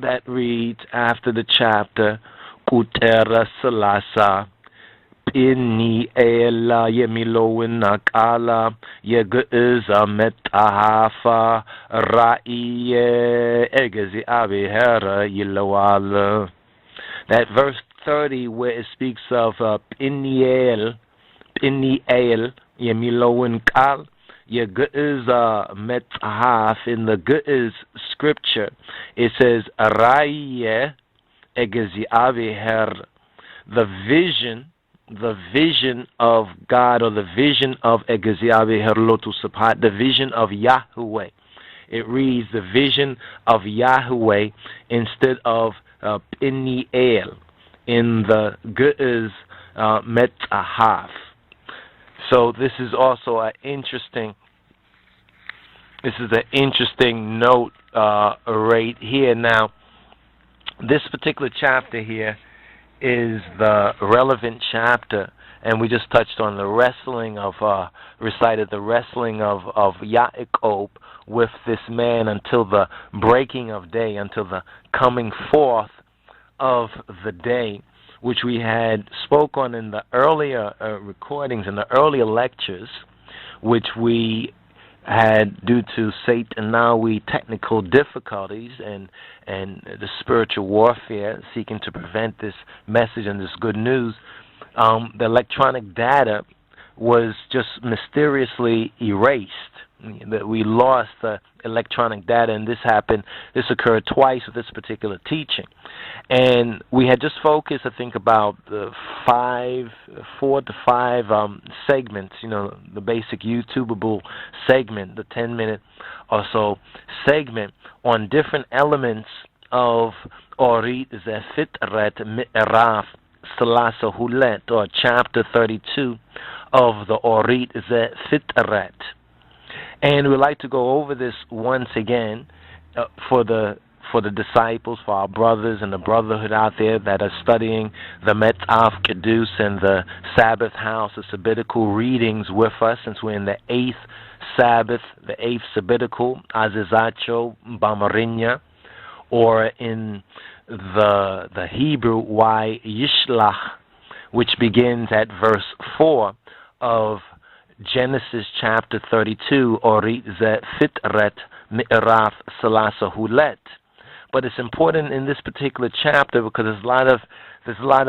that reads after the chapter, Kutera Selassa, PINEAL Yemilowin Nakala, Yegeza Metahafa, Raiye Egezi Abihera Yilawala. That verse 30 where it speaks of PINEAL Yemilowin Kal, Yegeza Metahaf, in the Ge'ez scripture, it says, Raiye Egezi Abihera, the vision of God, or the vision of Egeziabe Herlotu Sapat, the vision of Yahweh. It reads the vision of Yahweh instead of PINEAL in the Ge'ez Metahaf. So this is also an interesting note right here. Now, this particular chapter here is the relevant chapter, and we just touched on the wrestling of, recited the wrestling of Yaakov with this man until the breaking of day, until the coming forth of the day, which we had spoke on in the earlier recordings, in the earlier lectures, which we had, due to Satanawi technical difficulties and the spiritual warfare seeking to prevent this message and this good news, the electronic data was just mysteriously erased. That we lost the electronic data, and this occurred twice with this particular teaching. And we had just focused, I think, about the 4 to 5 segments, the basic YouTubeable segment, the 10-minute or so segment, on different elements of Orit Zefitret Mi'raf Selassa Hulet, or chapter 32 of the Orit Zefitret. And we'd like to go over this once again for the disciples, for our brothers and the brotherhood out there that are studying the ABBA Keddus and the Sabbath house, the sabbatical readings with us, since we're in the 8th Sabbath, the 8th sabbatical, Azizacho Bamarinya, or in the Hebrew YHWH, which begins at verse 4 of Genesis chapter 32, Orit Ze Fitret Mi'raf Selassa Hulet. But it's important in this particular chapter because there's a lot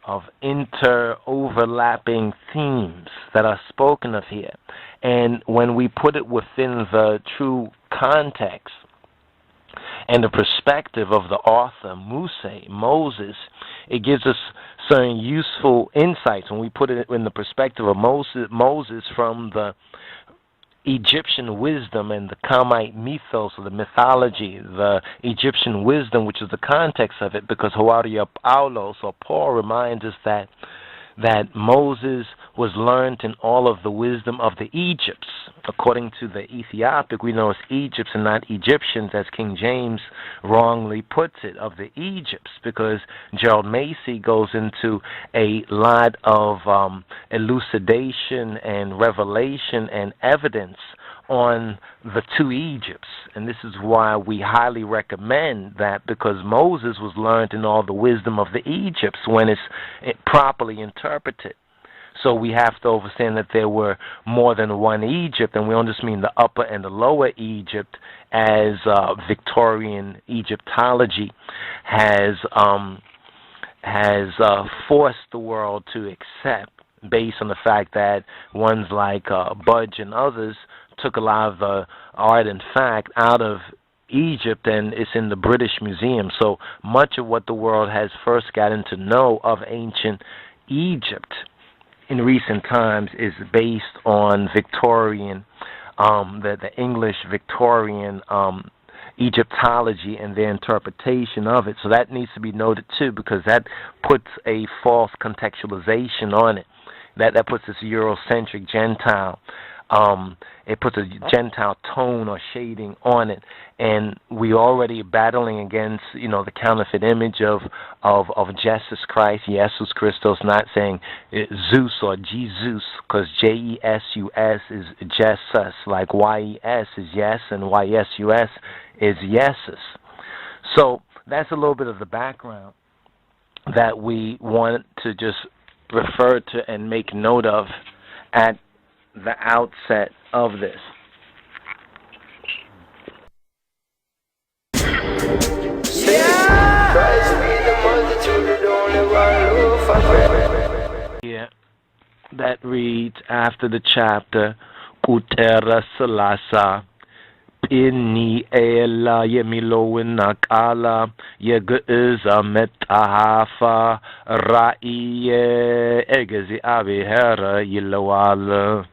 of inter-overlapping themes that are spoken of here. And when we put it within the true context and the perspective of the author, Moses, it gives us certain useful insights. When we put it in the perspective of Moses from the Egyptian wisdom and the Kamite mythos, or the mythology, the Egyptian wisdom, which is the context of it, because Hawaria Paulos, or Paul, reminds us that Moses was learned in all of the wisdom of the Egypts. According to the Ethiopic, we know it's Egypts and not Egyptians, as King James wrongly puts it, of the Egypts, because Gerald Macy goes into a lot of elucidation and revelation and evidence on the two Egypts. And this is why we highly recommend that, because Moses was learned in all the wisdom of the Egypts when it's properly interpreted. So we have to understand that there were more than one Egypt, and we don't just mean the upper and the lower Egypt, as Victorian Egyptology has forced the world to accept, based on the fact that ones like Budge and others took a lot of the art and fact out of Egypt, and it's in the British Museum. So much of what the world has first gotten to know of ancient Egypt in recent times is based on Victorian, the English Victorian Egyptology and their interpretation of it. So that needs to be noted too, because that puts a false contextualization on it. That puts this Eurocentric Gentile. It puts a Gentile tone or shading on it, and we already battling against, the counterfeit image of Jesus Christ, Iyesus Christos, not saying Zeus or Jesus, because Jesus is Jesus, like YES is yes, and YSUS is Iyesus. So that's a little bit of the background that we want to just refer to and make note of at the outset of this. Here, that reads after the chapter, Kutera Selassa, PINEAL Yemilowinakala, Yegeza Metahafa, Raiye Egezi Abihera Yilawala.